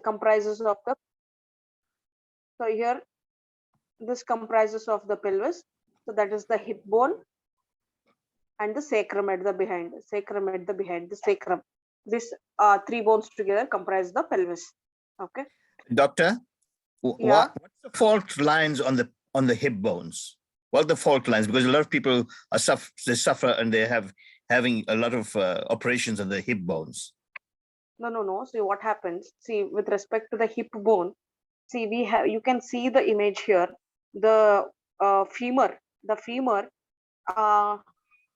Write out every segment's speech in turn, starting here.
comprises of the, so here this comprises of the pelvis, so that is the hip bone and the sacrum at the behind, the sacrum. This three bones together comprise the pelvis. Okay, Doctor, yeah. what's the fault lines on the hip bones? What are the fault lines? Because a lot of people are suffer and they having a lot of operations on the hip bones. No. See what happens. See, with respect to the hip bone, see, we have, you can see the image here. The femur,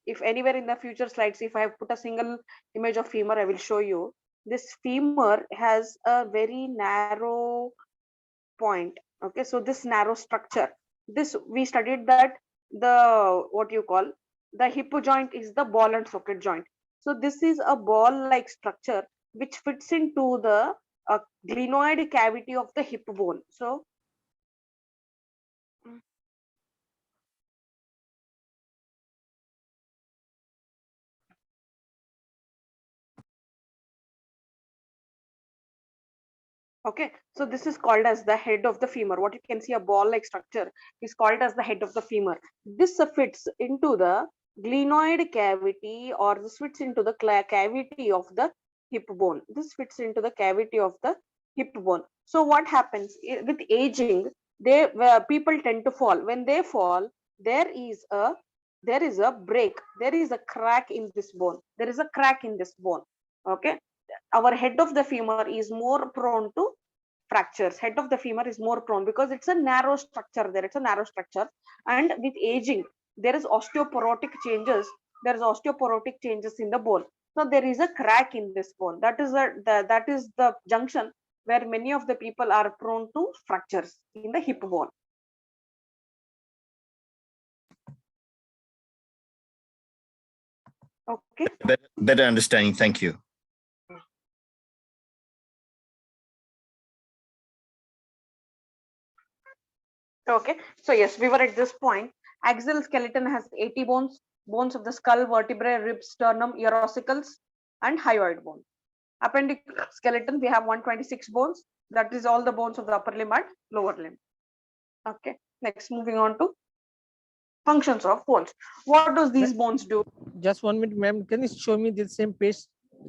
if anywhere in the future slides, if I have put a single image of femur, I will show you. This femur has a very narrow point. Okay, so this narrow structure, this we studied that the, what you call, the hip joint is the ball and socket joint. So this is a ball like structure which fits into the glenoid cavity of the hip bone. So okay, so this is called as the head of the femur. What you can see, a ball like structure, is called as the head of the femur. This fits into the glenoid cavity, or this fits into the cavity of the hip bone. This fits into the cavity of the hip bone. So what happens with aging, people tend to fall. When they fall, there is a break, there is a crack in this bone, okay. Our head of the femur is more prone to fractures. Head of the femur is more prone because it's a narrow structure there, and with aging there is osteoporotic changes, in the bone. So there is a crack in this bone. That is the junction where many of the people are prone to fractures in the hip bone. Okay, better understanding. Thank you. okay, so yes, we were at this point. Axial skeleton has 80 bones of the skull, vertebrae, ribs, sternum, ear ossicles, and hyoid bone. Appendic skeleton, we have 126 bones. That is all the bones of the upper limb and lower limb. Okay, next, moving on to functions of bones. What does these bones do? Just 1 minute, ma'am. Can you show me the same page?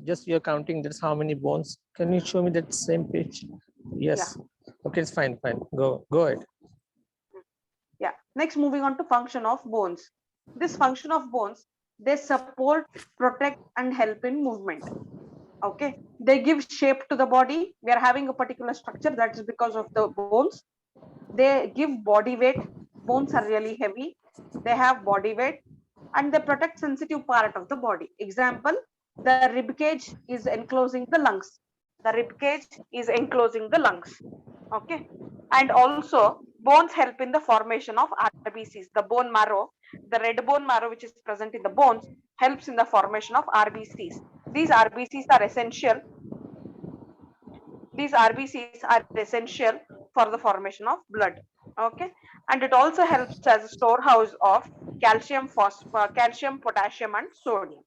Just you're counting, that's how many bones. Can you show me that same page? Yes. Yeah. Okay, it's fine. Go ahead. Yeah, next, moving on to function of bones. This function of bones, they support, protect, and help in movement. Okay, they give shape to the body. We are having a particular structure, that is because of the bones. They give body weight. Bones are really heavy, they have body weight, and they protect sensitive part of the body. Example, the rib cage is enclosing the lungs. Okay, and also bones help in the formation of RBCs. The bone marrow, the red bone marrow which is present in the bones, helps in the formation of RBCs. These RBCs are essential. For the formation of blood. Okay, and it also helps as a storehouse of calcium, potassium, and sodium.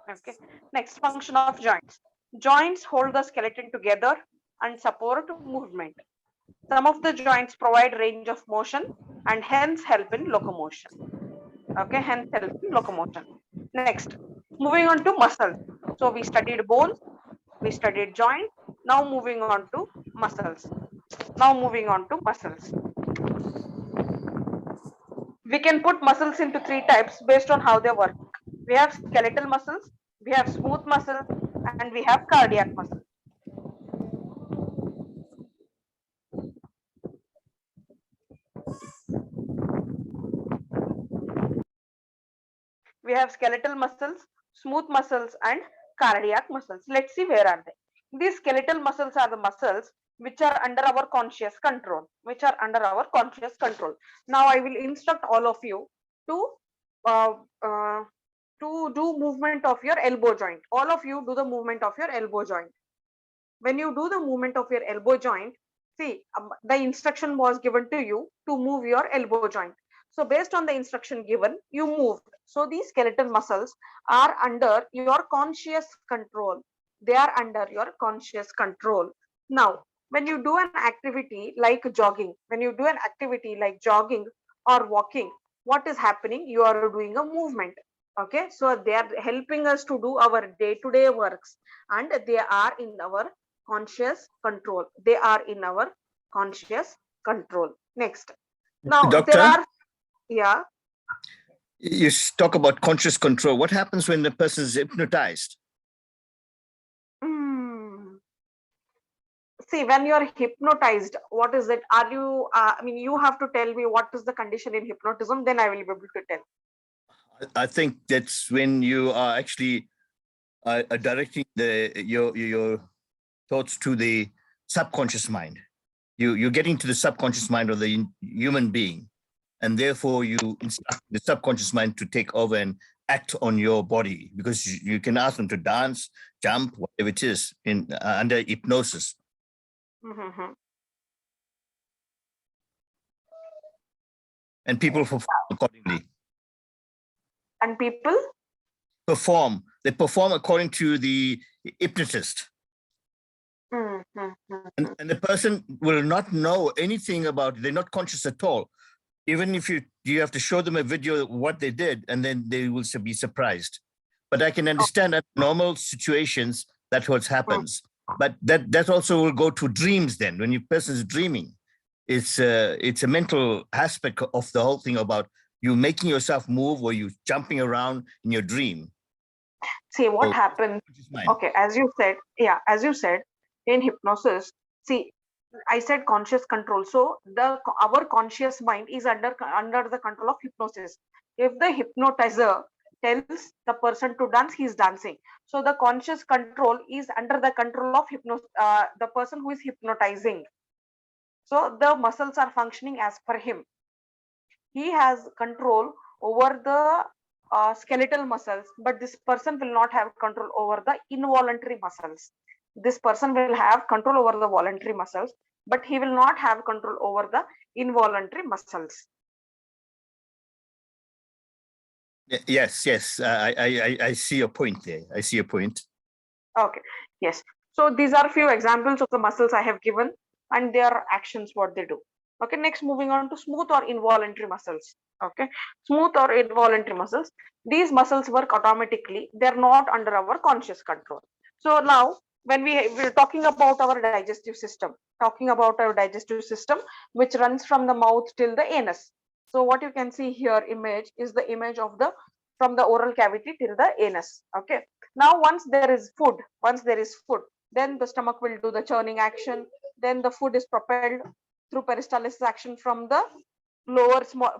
Okay, next, function of joints. Joints hold the skeleton together and support movement. Some of the joints provide range of motion and hence help in locomotion. Okay, Next, moving on to muscles. So we studied bones, we studied joints. Now moving on to muscles. We can put muscles into 3 types based on how they work. We have skeletal muscles, we have smooth muscles, and we have cardiac muscles. We have skeletal muscles, smooth muscles, and cardiac muscles. Let's see, where are they? These skeletal muscles are the muscles which are under our conscious control. Now I will instruct all of you to do movement of your elbow joint. All of you do the movement of your elbow joint. When you do the movement of your elbow joint, see, the instruction was given to you to move your elbow joint. So based on the instruction given, you moved. So these skeletal muscles are under your conscious control. Now, when you do an activity like jogging, or walking, what is happening? You are doing a movement. Okay, so they are helping us to do our day-to-day works, and they are in our conscious control. They are in our conscious control. Next. Now, there Doctor, are, yeah. you talk about conscious control. What happens when the person is hypnotized? Hmm. See, when you're hypnotized, what is it? Are you, I mean, you have to tell me what is the condition in hypnotism, then I will be able to tell. I think that's when you are actually directing your thoughts to the subconscious mind. You're getting to the subconscious mind of the human being, and therefore you instruct the subconscious mind to take over and act on your body, because you can ask them to dance, jump, whatever it is, in under hypnosis. Mhm. And people perform accordingly. And people? They perform according to the hypnotist. Mhm. And the person will not know anything about it. They're not conscious at all. Even if you have to show them a video of what they did, and then they will be surprised. But I can understand that normal situations, that's what happens. But that also will go to dreams. Then when your person is dreaming, it's a mental aspect of the whole thing about you making yourself move, or you jumping around in your dream. See, what So, happens? mind. Okay, as you said, in hypnosis, see, I said conscious control. So our conscious mind is under the control of hypnosis. If the hypnotizer tells the person to dance, he is dancing. So the conscious control is under the control of the person who is hypnotizing. So the muscles are functioning as per him. He has control over the skeletal muscles, but this person will not have control over the involuntary muscles. This person will have control over the voluntary muscles, but he will not have control over the involuntary muscles. Yes. I see your point there. I see your point. Okay, yes. So these are few examples of the muscles I have given and their actions, what they do. Okay, next moving on to smooth or involuntary muscles. Okay, smooth or involuntary muscles. These muscles work automatically. They're not under our conscious control. So now when we're talking about our digestive system, which runs from the mouth till the anus. So what you can see here image is the image of the from the oral cavity till the anus. Okay, now once there is food, then the stomach will do the churning action. Then the food is propelled through peristalsis action from the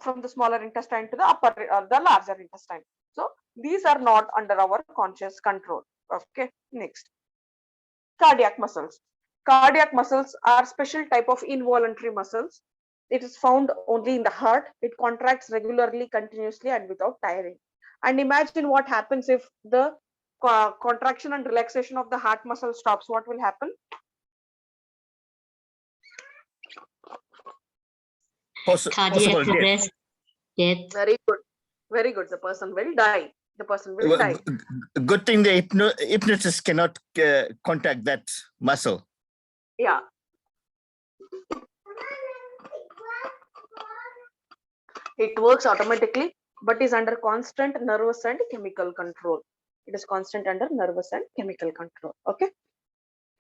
from the smaller intestine to the the larger intestine. So these are not under our conscious control. Okay, next, cardiac muscles. Cardiac muscles are special type of involuntary muscles. It is found only in the heart. It contracts regularly, continuously, and without tiring. And imagine what happens if the contraction and relaxation of the heart muscle stops. What will happen? Possible Cardiac arrest, death. Very good. Very good. The person will die. The person will die. Good thing the hypnotist cannot contact that muscle. Yeah. It works automatically, but is under constant nervous and chemical control. It is constant under nervous and chemical control. Okay.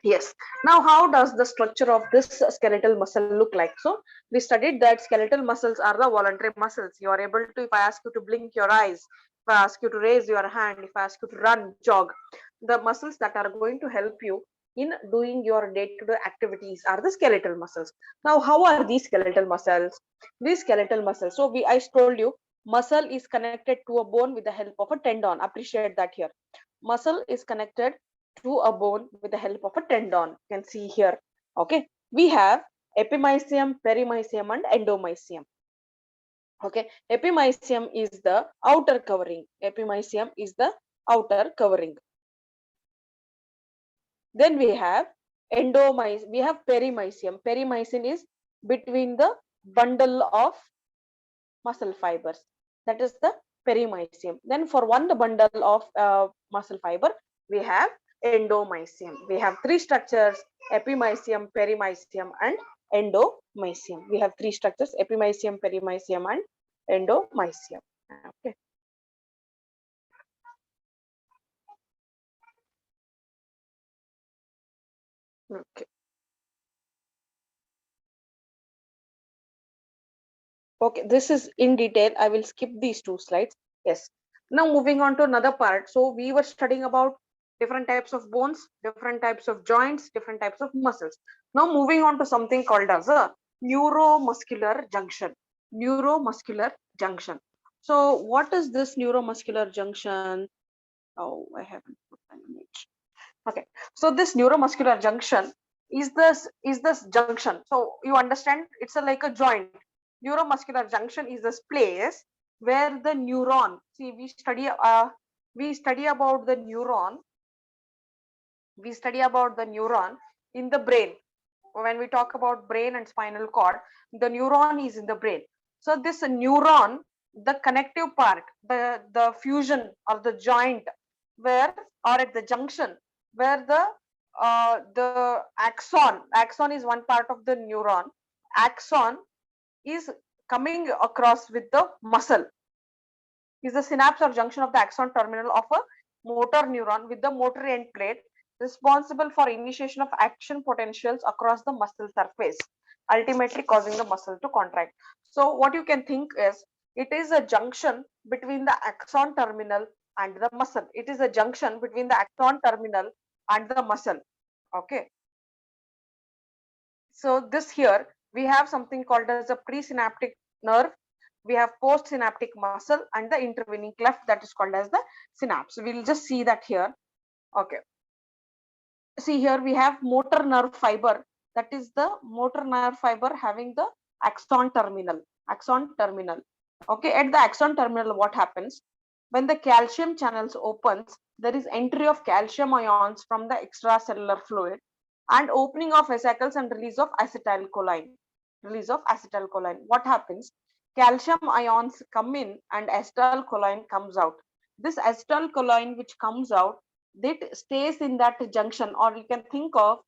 Yes. Now, how does the structure of this skeletal muscle look like? So, we studied that skeletal muscles are the voluntary muscles. You are able to, if I ask you to blink your eyes, if I ask you to raise your hand, if I ask you to run, jog, the muscles that are going to help you in doing your day-to-day activities are the skeletal muscles. Now, how are these skeletal muscles? These skeletal muscles. So, I told you, muscle is connected to a bone with the help of a tendon. Appreciate that here. Muscle is connected to a bone with the help of a tendon. You can see here. Okay, we have epimysium, perimysium, and endomysium. Okay, epimysium is the outer covering. Epimysium is the outer covering. Then we have endomysium. We have perimysium. Perimysium is between the bundle of muscle fibers. That is the perimysium. Then for one bundle of muscle fiber, we have endomysium. We have three structures: epimysium, perimysium, and endomysium. We have three structures: epimysium, perimysium, and endomysium. Okay. Okay. Okay, this is in detail. I will skip these two slides. Yes. Now moving on to another part. So we were studying about different types of bones, different types of joints, different types of muscles. Now moving on to something called as a neuromuscular junction. Neuromuscular junction. So what is this neuromuscular junction? Oh, I haven't put an image. Okay. So this neuromuscular junction is this junction. So you understand it's like a joint. Neuromuscular junction is this place where the neuron, see, we study about the neuron, in the brain. When we talk about brain and spinal cord, the neuron is in the brain. So this neuron, the connective part, the fusion or the joint, where, or at the junction where the axon is one part of the neuron. Axon is coming across with the muscle, is the synapse or junction of the axon terminal of a motor neuron with the motor end plate responsible for initiation of action potentials across the muscle surface, ultimately causing the muscle to contract. So what you can think is, it is a junction between the axon terminal and the muscle. It is a junction between the axon terminal and the muscle. Okay. So this here we have something called as a presynaptic nerve, we have postsynaptic muscle, and the intervening cleft that is called as the synapse. We'll just see that here. Okay. See here we have motor nerve fiber, that is the motor nerve fiber having the axon terminal. Okay, at the axon terminal, what happens when the calcium channels opens? There is entry of calcium ions from the extracellular fluid and opening of vesicles and release of acetylcholine. What happens? Calcium ions come in and acetylcholine comes out. This acetylcholine which comes out, that stays in that junction, or you can think of,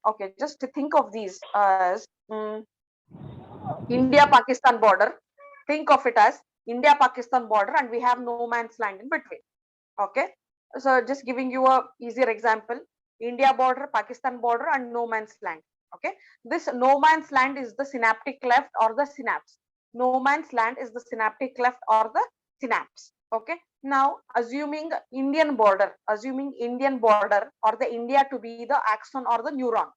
okay, just to think of these as India Pakistan border. Think of it as India Pakistan border, and we have no man's land in between. Okay, so just giving you a easier example: India border, Pakistan border, and no man's land. Okay, this no man's land is the synaptic cleft or the synapse. No man's land is the synaptic cleft or the synapse. Okay, now assuming Indian border or the India to be the axon or the neuron.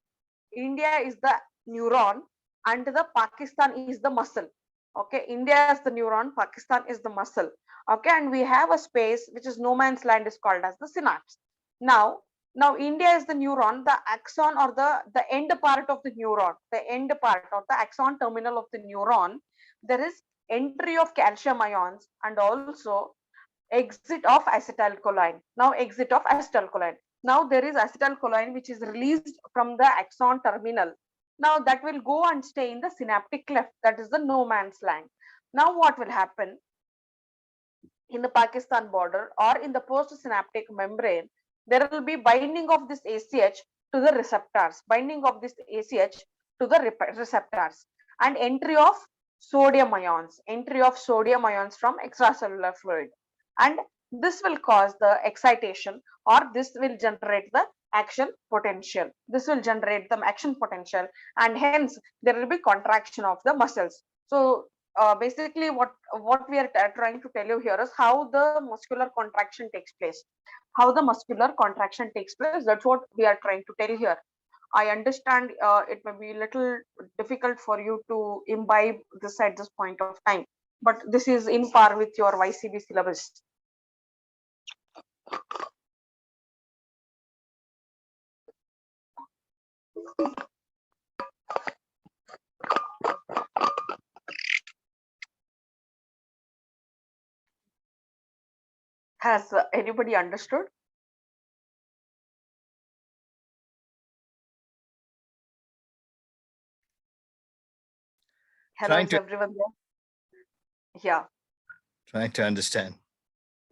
India is the neuron and the Pakistan is the muscle. Okay, India is the neuron, Pakistan is the muscle. Okay, and we have a space which is no man's land, is called as the synapse. Now India is the neuron, the axon or the end part of the neuron, the end part or the axon terminal of the neuron. There is entry of calcium ions and also exit of acetylcholine. Now there is acetylcholine which is released from the axon terminal. Now that will go and stay in the synaptic cleft, that is the no man's land. Now what will happen in the Pakistan border or in the postsynaptic membrane? There will be binding of this ACH to the receptors, and entry of sodium ions from extracellular fluid, and this will cause the excitation, or this will generate the action potential. And hence there will be contraction of the muscles. So basically what we are trying to tell you here is how the muscular contraction takes place. That's what we are trying to tell here. I understand it may be a little difficult for you to imbibe this at this point of time, but this is in par with your YCB syllabus. Has anybody understood? Hello, Trying is to everyone there? Yeah. trying to understand.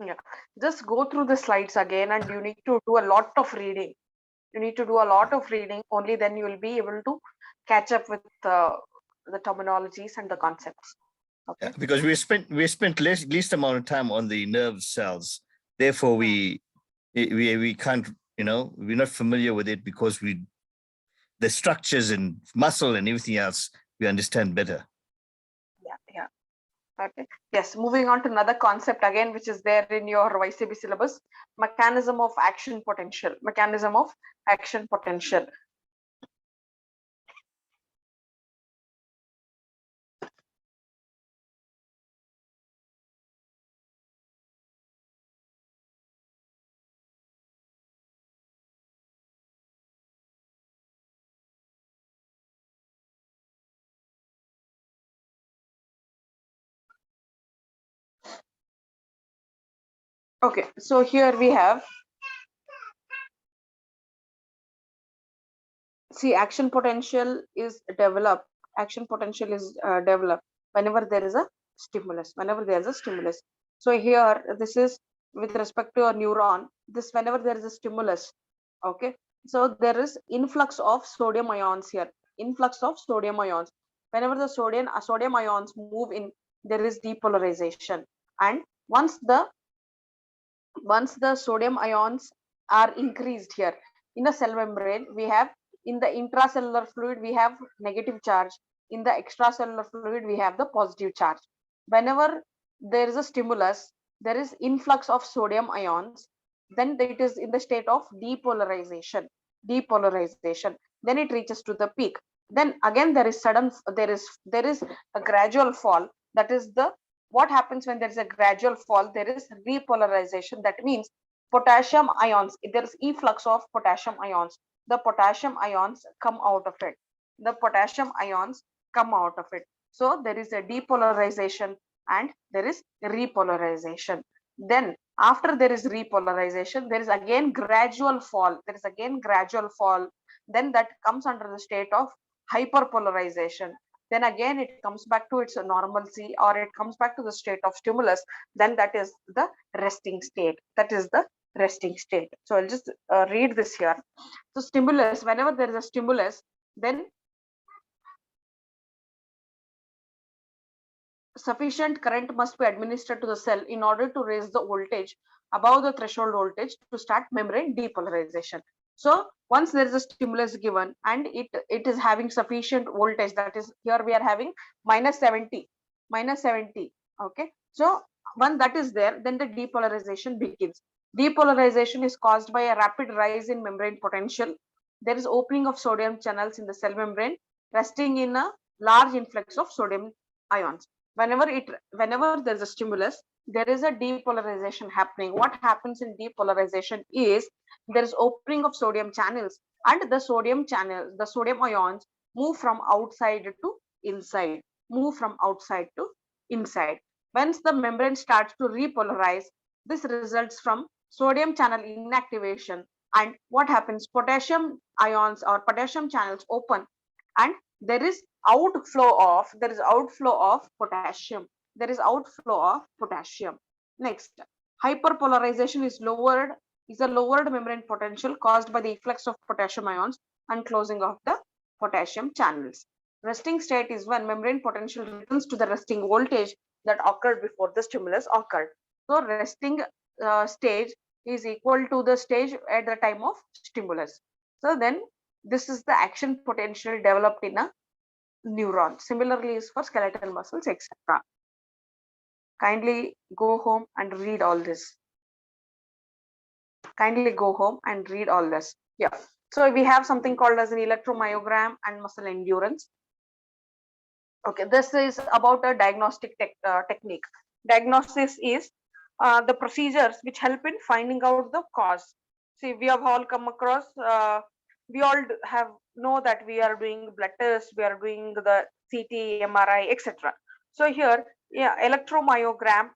Yeah, just go through the slides again, and you need to do a lot of reading. You need to do a lot of reading. Only then you will be able to catch up with the terminologies and the concepts. Okay. Yeah, because we spent least amount of time on the nerve cells. Therefore, we can't, you know, we're not familiar with it because the structures and muscle and everything else we understand better. Yeah. Okay. Yes. Moving on to another concept again, which is there in your YCB syllabus: mechanism of action potential. Mechanism of action potential. Okay. So here we have, see, action potential is developed. Action potential is developed whenever there is a stimulus. Whenever there is a stimulus. So here, this is with respect to a neuron. This, whenever there is a stimulus. Okay. So there is influx of sodium ions here. Influx of sodium ions. Whenever the sodium ions move in, there is depolarization. And once the sodium ions are increased here in a cell membrane, we have, in the intracellular fluid we have negative charge, in the extracellular fluid we have the positive charge. Whenever there is a stimulus, there is influx of sodium ions, then it is in the state of depolarization. Then it reaches to the peak. Then again there is a gradual fall. That is the, what happens when there is a gradual fall? There is repolarization. That means potassium ions, there is efflux of potassium ions. The potassium ions come out of it. So there is a depolarization and there is repolarization. Then after there is repolarization, there is again gradual fall. Then that comes under the state of hyperpolarization. Then again it comes back to its normalcy, or it comes back to the state of stimulus. Then that is the resting state. So I'll just read this here. So stimulus, whenever there is a stimulus, then sufficient current must be administered to the cell in order to raise the voltage above the threshold voltage to start membrane depolarization. So once there is a stimulus given and it is having sufficient voltage, that is, here we are having minus 70. Okay. So when that is there, then the depolarization begins. Depolarization is caused by a rapid rise in membrane potential. There is opening of sodium channels in the cell membrane, resting in a large influx of sodium ions. Whenever there is a stimulus, there is a depolarization happening. What happens in depolarization is there is opening of sodium channels, and the sodium ions move from outside to inside. Once the membrane starts to repolarize, this results from sodium channel inactivation. And what happens? Potassium ions or potassium channels open, and there is outflow of potassium. Next, hyperpolarization is a lowered membrane potential caused by the efflux of potassium ions and closing of the potassium channels. Resting state is when membrane potential returns to the resting voltage that occurred before the stimulus occurred. So resting stage is equal to the stage at the time of stimulus. So then this is the action potential developed in a neuron. Similarly is for skeletal muscles, etc. Kindly go home and read all this. Yeah. So we have something called as an electromyogram and muscle endurance. Okay, this is about a diagnostic technique. Diagnosis is the procedures which help in finding out the cause. See, we have all come across, we all know that we are doing blood tests, we are doing the CT, MRI, etc. So here, yeah, electromyogram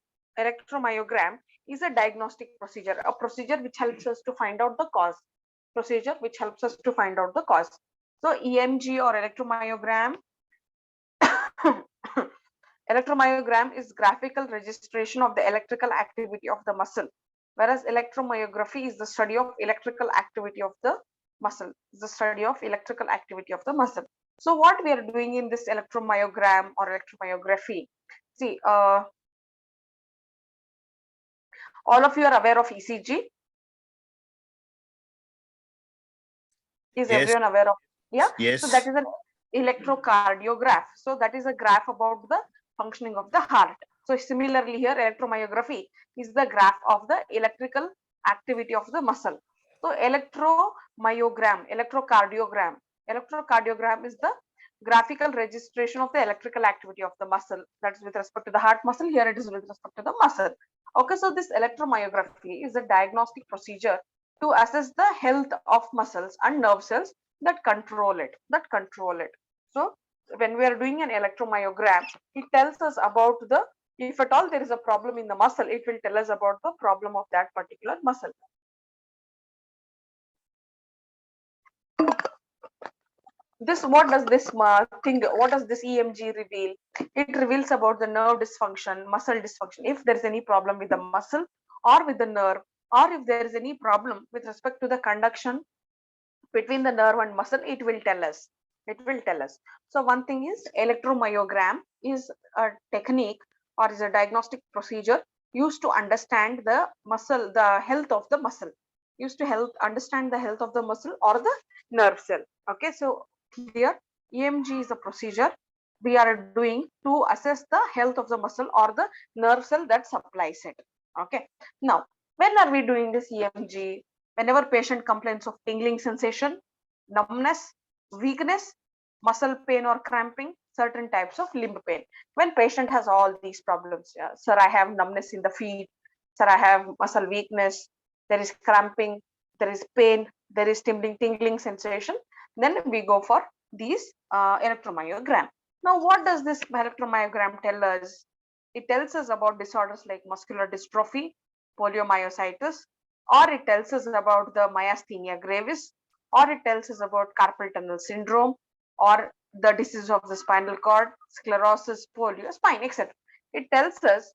is a diagnostic procedure, a procedure which helps us to find out the cause. So EMG or electromyogram Electromyogram is graphical registration of the electrical activity of the muscle, whereas electromyography is the study of electrical activity of the muscle, the study of electrical activity of the muscle. So what we are doing in this electromyogram or electromyography, see, all of you are aware of ECG. Is Yes, everyone aware of? Yeah. So that yes, is an electrocardiograph. So that is a graph about the functioning of the heart. So similarly here, electromyography is the graph of the electrical activity of the muscle. So electrocardiogram is the graphical registration of the electrical activity of the muscle. That's with respect to the heart muscle. Here it is with respect to the muscle. Okay, so this electromyography is a diagnostic procedure to assess the health of muscles and nerve cells that control it. So when we are doing an electromyogram, it tells us about the, if at all there is a problem in the muscle, it will tell us about the problem of that particular muscle. This, what does this thing, what does this EMG reveal? It reveals about the nerve dysfunction, muscle dysfunction, if there is any problem with the muscle or with the nerve, or if there is any problem with respect to the conduction between the nerve and muscle, it will tell us. So one thing is, electromyogram is a technique or is a diagnostic procedure used to understand the muscle, the health of the muscle, used to help understand the health of the muscle or the nerve cell. Okay, so here EMG is a procedure we are doing to assess the health of the muscle or the nerve cell that supplies it. Okay, now when are we doing this EMG? Whenever patient complains of tingling sensation, numbness, weakness, muscle pain or cramping, certain types of limb pain. When patient has all these problems, sir, I have numbness in the feet, sir, I have muscle weakness, there is cramping, there is pain, there is tingling sensation, then we go for these electromyogram. Now, what does this electromyogram tell us? It tells us about disorders like muscular dystrophy, poliomyositis, or it tells us about the myasthenia gravis, or it tells us about carpal tunnel syndrome, or the disease of the spinal cord, sclerosis, polio, spine, etc. It tells us,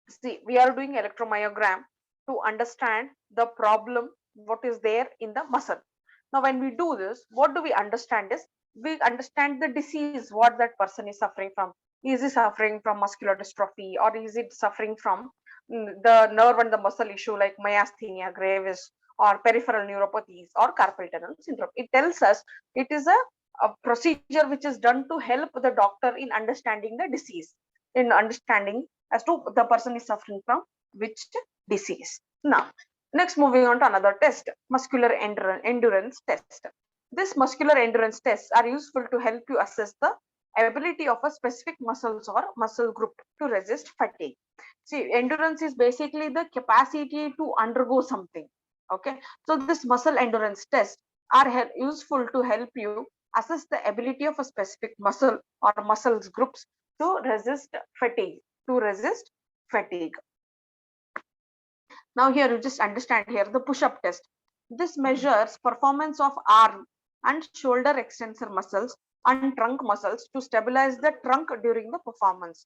see, we are doing electromyogram to understand the problem, what is there in the muscle. Now, when we do this, what do we understand is, we understand the disease, what that person is suffering from. Is he suffering from muscular dystrophy, or is it suffering from the nerve and the muscle issue like myasthenia gravis or peripheral neuropathies or carpal tunnel syndrome? It tells us it is a procedure which is done to help the doctor in understanding the disease, in understanding as to the person is suffering from which disease. Now, next, moving on to another test, muscular endurance test. This muscular endurance tests are useful to help you assess the ability of a specific muscles or muscle group to resist fatigue. See, endurance is basically the capacity to undergo something. Okay, so this muscle endurance test are useful to help you assess the ability of a specific muscle or muscles groups to resist fatigue. Now here you just understand here the push-up test. This measures performance of arm and shoulder extensor muscles and trunk muscles to stabilize the trunk during the performance.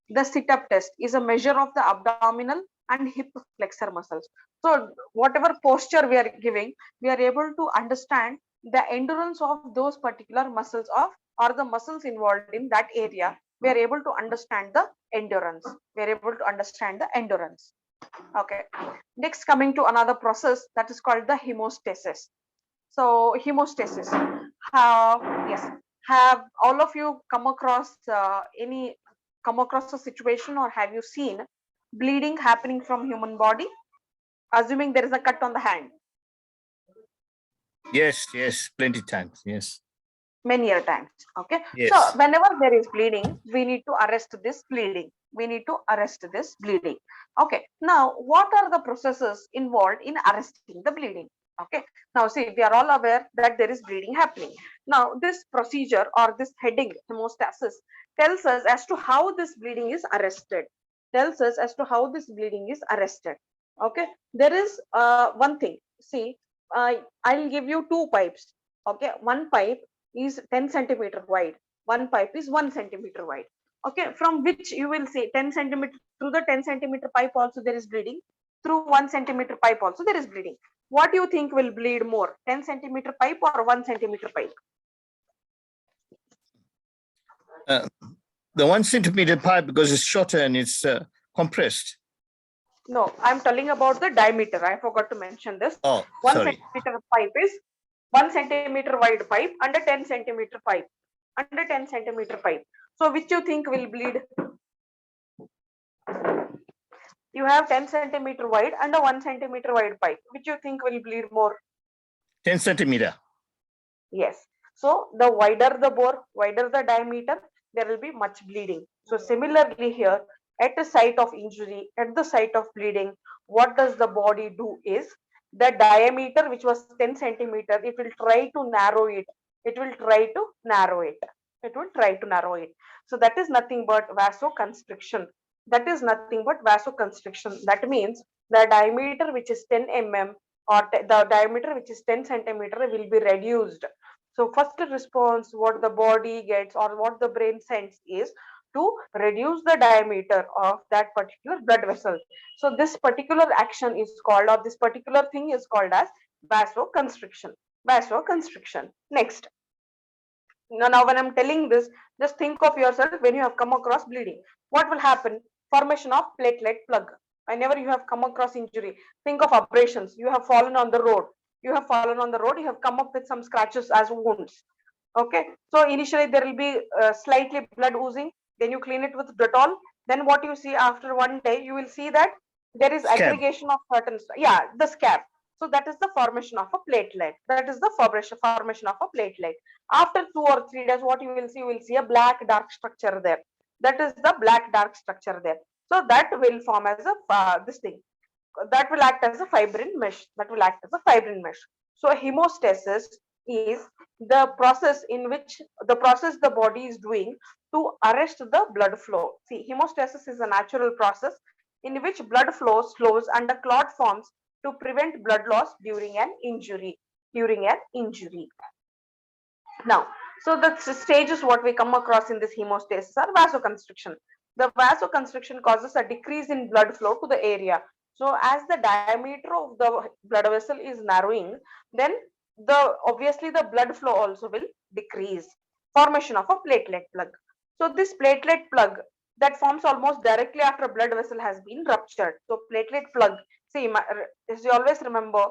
The sit-up test is a measure of the abdominal and hip flexor muscles. So whatever posture we are giving, we are able to understand the endurance of those particular muscles of, or the muscles involved in that area. We are able to understand the endurance. Okay. Next, coming to another process that is called the hemostasis. So hemostasis. Yes. Have all of you come across a situation, or have you seen bleeding happening from human body? Assuming there is a cut on the hand. yes, yes, plenty times. Yes, Many a times. Okay, so yes, whenever there is bleeding, we need to arrest this bleeding. Okay, now what are the processes involved in arresting the bleeding? Okay, now see, we are all aware that there is bleeding happening. Now this procedure or this heading, hemostasis, tells us as to how this bleeding is arrested. Okay, there is one thing. See, I'll give you two pipes. Okay, one pipe is 10 centimeter wide. One pipe is 1 centimeter wide. Okay, from which you will see 10 centimeter, through the 10 centimeter pipe also there is bleeding. Through 1 centimeter pipe also there is bleeding. What do you think will bleed more, 10 centimeter pipe or 1 centimeter pipe? The 1 centimeter pipe, because it's shorter and it's compressed. No, I'm telling about the diameter. I forgot to mention this. Oh, 1 sorry. centimeter pipe is 1 centimeter wide pipe under 10 centimeter pipe. Under 10 centimeter pipe. So which you think will bleed? You have 10 centimeter wide and a 1 centimeter wide pipe. Which you think will bleed more? 10 centimeter. Yes. So the wider the bore, wider the diameter, there will be much bleeding. So similarly here, at the site of injury, at the site of bleeding, what does the body do is, the diameter which was 10 centimeter, it will try to narrow it. It will try to narrow it. It will try to narrow it. So that is nothing but vasoconstriction. That is nothing but vasoconstriction. That means the diameter which is 10 mm or the diameter which is 10 centimeter will be reduced. So first response what the body gets or what the brain sends is to reduce the diameter of that particular blood vessel. So this particular action is called, or this particular thing is called as vasoconstriction. Vasoconstriction. Next. Now when I'm telling this, just think of yourself when you have come across bleeding. What will happen? Formation of platelet plug. Whenever you have come across injury, think of abrasions. You have fallen on the road. You have fallen on the road. You have come up with some scratches as wounds. Okay. So initially there will be slightly blood oozing. Then you clean it with Dettol. Then what you see after one day, you will see that there is Scab. aggregation of certain, the scab. So that is the formation of a platelet. That is the formation of a platelet. After 2 or 3 days, what you will see? You will see a black dark structure there. That is the black dark structure there. So that will form as a this thing. That will act as a fibrin mesh. That will act as a fibrin mesh. So hemostasis is the process in which the body is doing to arrest the blood flow. See, hemostasis is a natural process in which blood flow slows and a clot forms to prevent blood loss during an injury. During an injury. Now, so the stages what we come across in this hemostasis are vasoconstriction. The vasoconstriction causes a decrease in blood flow to the area. So as the diameter of the blood vessel is narrowing, then obviously the blood flow also will decrease. Formation of a platelet plug. So this platelet plug that forms almost directly after a blood vessel has been ruptured. So platelet plug, see, as you always remember,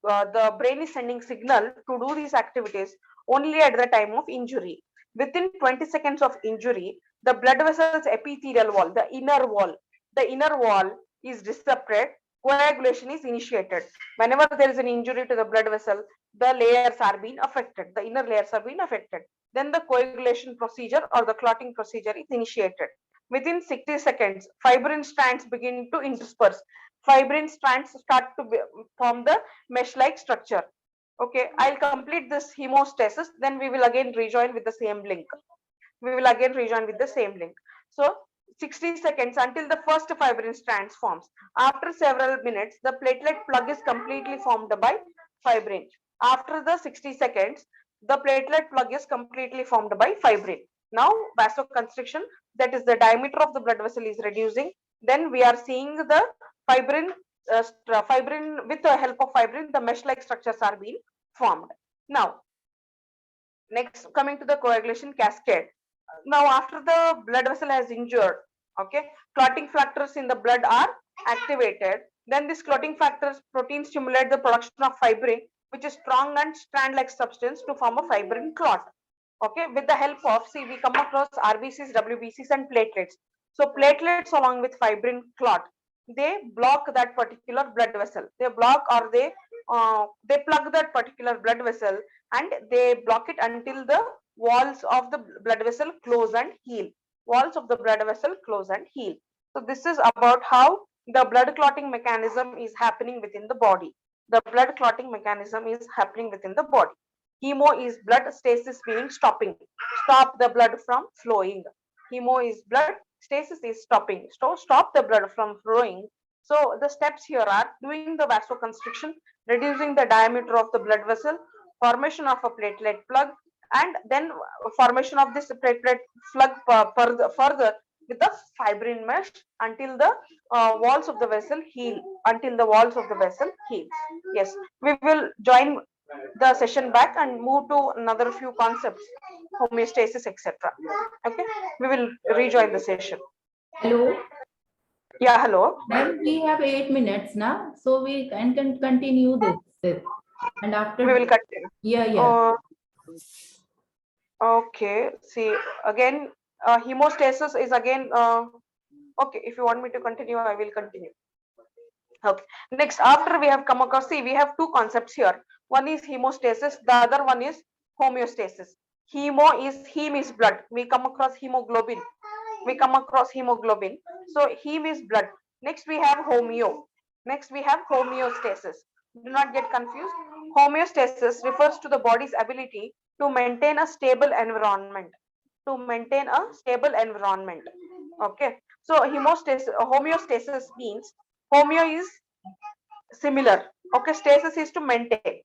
the brain is sending signal to do these activities only at the time of injury. Within 20 seconds of injury, the blood vessel's epithelial wall, the inner wall is disrupted, coagulation is initiated. Whenever there is an injury to the blood vessel, the layers are being affected, the inner layers are being affected. Then the coagulation procedure or the clotting procedure is initiated. Within 60 seconds, fibrin strands begin to intersperse. Fibrin strands start to form the mesh-like structure. Okay, I'll complete this hemostasis, then we will again rejoin with the same link. We will again rejoin with the same link. So 60 seconds until the first fibrin strands forms. After several minutes, the platelet plug is completely formed by fibrin. After the 60 seconds, the platelet plug is completely formed by fibrin. Now vasoconstriction, that is the diameter of the blood vessel is reducing. Then we are seeing the fibrin, with the help of fibrin, the mesh-like structures are being formed. Now, next coming to the coagulation cascade. Now after the blood vessel has injured, okay, clotting factors in the blood are activated. Then these clotting factors protein stimulate the production of fibrin, which is strong and strand-like substance to form a fibrin clot. Okay, with the help of, see, we come across RBCs, WBCs and platelets. So platelets along with fibrin clot, they block that particular blood vessel. They block or they plug that particular blood vessel and they block it until the walls of the blood vessel close and heal. Walls of the blood vessel close and heal. So this is about how the blood clotting mechanism is happening within the body. The blood clotting mechanism is happening within the body. Hemo is blood stasis, meaning stopping. Stop the blood from flowing. Hemo is blood, stasis is stopping. So stop the blood from flowing. So the steps here are doing the vasoconstriction, reducing the diameter of the blood vessel, formation of a platelet plug, and then formation of this platelet slug further with the fibrin mesh until the walls of the vessel heal, until the walls of the vessel heal. Yes, we will join the session back and move to another few concepts, homeostasis, etc. Okay, we will rejoin the session. Hello. Yeah, hello. Then we have 8 minutes now, so we can continue this. And after We will continue. yeah. Okay, see again, hemostasis is again, okay, if you want me to continue, I will continue. Okay, next, after we have come across, see, we have two concepts here. One is hemostasis, the other one is homeostasis. Heme is blood. We come across hemoglobin. We come across hemoglobin. So heme is blood. Next we have homeo. Next we have homeostasis. Do not get confused. Homeostasis refers to the body's ability to maintain a stable environment. To maintain a stable environment. Okay. So homeostasis means homeo is similar. Okay, stasis is to maintain.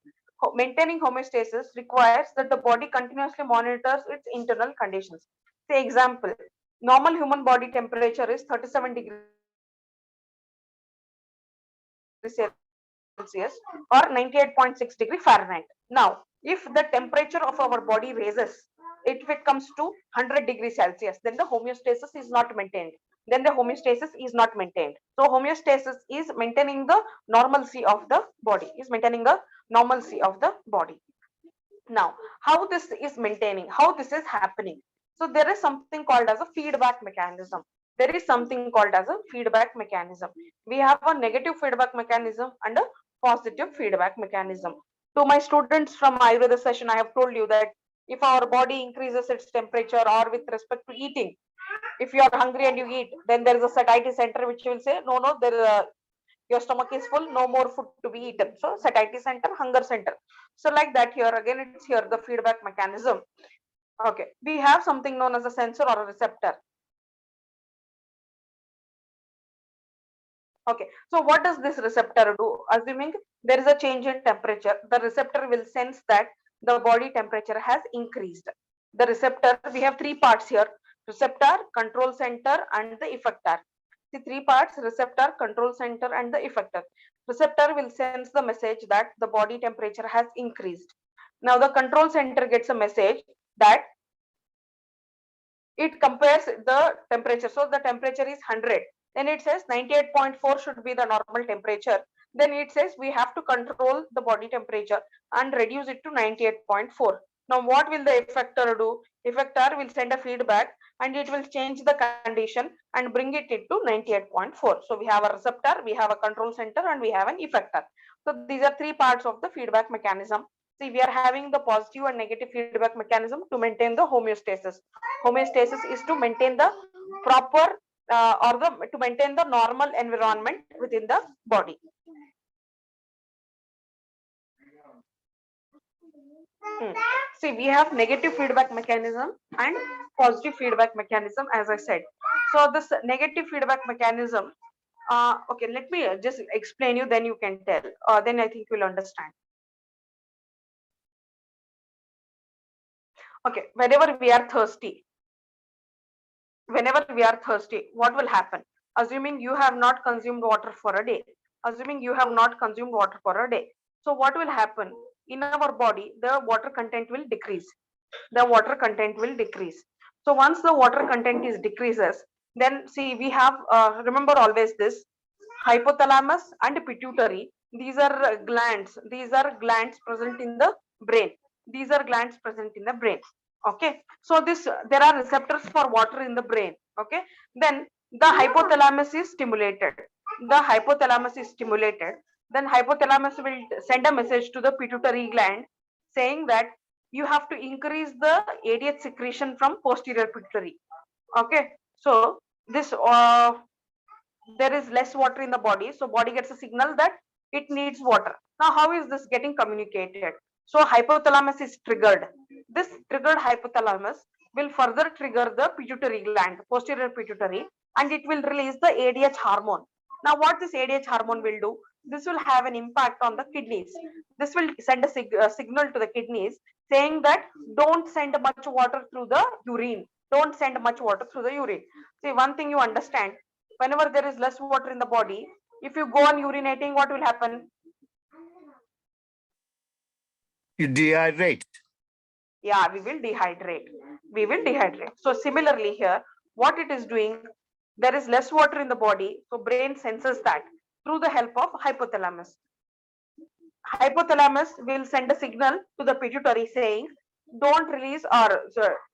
Maintaining homeostasis requires that the body continuously monitors its internal conditions. Say example, normal human body temperature is 37 degrees Celsius or 98.6 degree Fahrenheit. Now, if the temperature of our body raises, if it comes to 100 degrees Celsius, then the homeostasis is not maintained. Then the homeostasis is not maintained. So homeostasis is maintaining the normalcy of the body, is maintaining the normalcy of the body. Now, how this is maintaining, how this is happening. So there is something called as a feedback mechanism. There is something called as a feedback mechanism. We have a negative feedback mechanism and a positive feedback mechanism. To my students from Ayurveda session, I have told you that if our body increases its temperature or with respect to eating, if you are hungry and you eat, then there is a satiety center which will say, no, your stomach is full, no more food to be eaten. So satiety center, hunger center. So like that here, again, it's here the feedback mechanism. Okay, we have something known as a sensor or a receptor. Okay, so what does this receptor do? Assuming there is a change in temperature, the receptor will sense that the body temperature has increased. The receptor, we have three parts here: receptor, control center, and the effector. The three parts: receptor, control center, and the effector. Receptor will sense the message that the body temperature has increased. Now the control center gets a message that it compares the temperature. So the temperature is 100. Then it says 98.4 should be the normal temperature. Then it says we have to control the body temperature and reduce it to 98.4. Now what will the effector do? Effector will send a feedback and it will change the condition and bring it into 98.4. So we have a receptor, we have a control center, and we have an effector. So these are three parts of the feedback mechanism. See, we are having the positive and negative feedback mechanism to maintain the homeostasis. Homeostasis is to maintain the proper to maintain the normal environment within the body. See, we have negative feedback mechanism and positive feedback mechanism, as I said. So this negative feedback mechanism, okay, let me just explain you, then you can tell. Then I think you'll understand. Okay, whenever we are thirsty, what will happen? Assuming you have not consumed water for a day. Assuming you have not consumed water for a day. So what will happen? In our body, the water content will decrease. The water content will decrease. So once the water content is decreases, then see, we have, remember always this, hypothalamus and pituitary. These are glands. These are glands present in the brain. These are glands present in the brain. Okay, so there are receptors for water in the brain. Okay, then the hypothalamus is stimulated. The hypothalamus is stimulated. Then hypothalamus will send a message to the pituitary gland saying that you have to increase the ADH secretion from posterior pituitary. Okay, so this there is less water in the body, so body gets a signal that it needs water. Now how is this getting communicated? So hypothalamus is triggered. This triggered hypothalamus will further trigger the pituitary gland, posterior pituitary, and it will release the ADH hormone. Now what this ADH hormone will do? this will have an impact on the kidneys. This will send a signal to the kidneys saying that don't send much water through the urine. Don't send much water through the urine. See, one thing you understand, whenever there is less water in the body, if you go on urinating, what will happen? You dehydrate. Yeah, we will dehydrate. We will dehydrate. So similarly here, what it is doing, there is less water in the body, so brain senses that through the help of hypothalamus. Hypothalamus will send a signal to the pituitary saying don't release or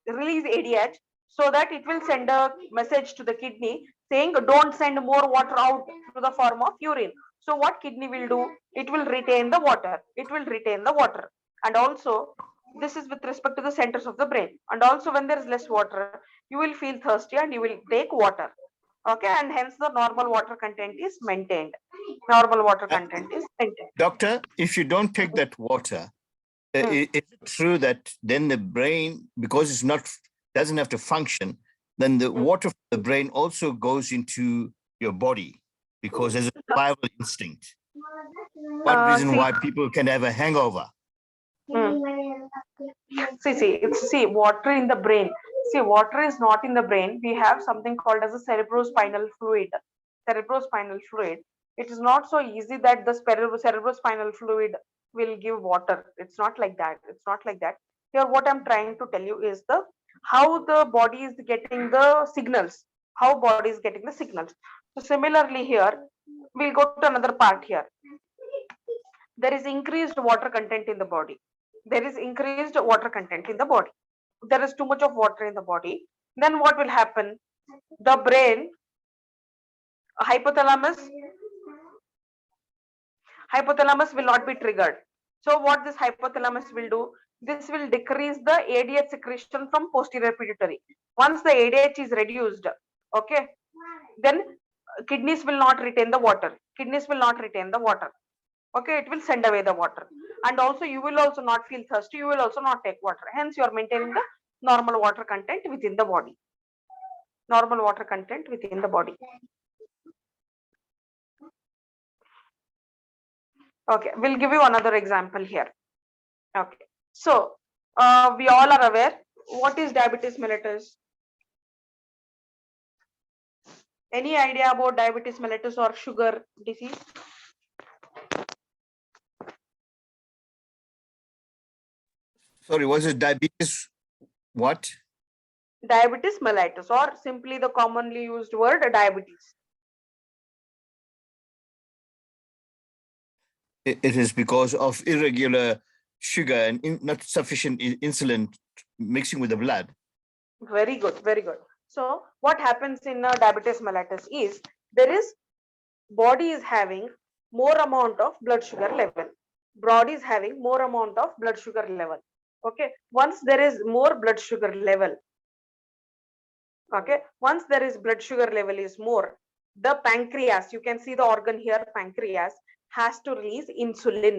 release ADH, so that it will send a message to the kidney saying don't send more water out through the form of urine. So what kidney will do? It will retain the water. It will retain the water. And also this is with respect to the centers of the brain. And also when there is less water, you will feel thirsty and you will take water. Okay, and hence the normal water content is maintained. Normal water content is maintained. Doctor, if you don't take that water, is it true that then the brain, because it's not, doesn't have to function, then the water from the brain also goes into your body because there's a survival instinct? One reason why people can have a hangover. See, water in the brain. See, water is not in the brain. We have something called as a cerebrospinal fluid. Cerebrospinal fluid. It is not so easy that the cerebrospinal fluid will give water. It's not like that. It's not like that. Here, what I'm trying to tell you is the how the body is getting the signals. How body is getting the signals. So similarly here, we'll go to another part here. There is increased water content in the body. There is increased water content in the body. There is too much of water in the body. Then what will happen? The brain, hypothalamus will not be triggered. So what this hypothalamus will do? This will decrease the ADH secretion from posterior pituitary. Once the ADH is reduced, okay, then kidneys will not retain the water. Kidneys will not retain the water. Okay, it will send away the water. And also you will also not feel thirsty. You will also not take water. Hence you are maintaining the normal water content within the body. Normal water content within the body. Okay, we'll give you another example here. Okay, so we all are aware what is diabetes mellitus. Any idea about diabetes mellitus or sugar disease? Sorry, was it diabetes? What? Diabetes mellitus, or simply the commonly used word diabetes. It is because of irregular sugar and not sufficient insulin mixing with the blood. Very good, very good. So what happens in diabetes mellitus is there is body is having more amount of blood sugar level. Body is having more amount of blood sugar level. Okay, once there is more blood sugar level, okay, once there is blood sugar level is more, the pancreas, you can see the organ here, pancreas has to release insulin.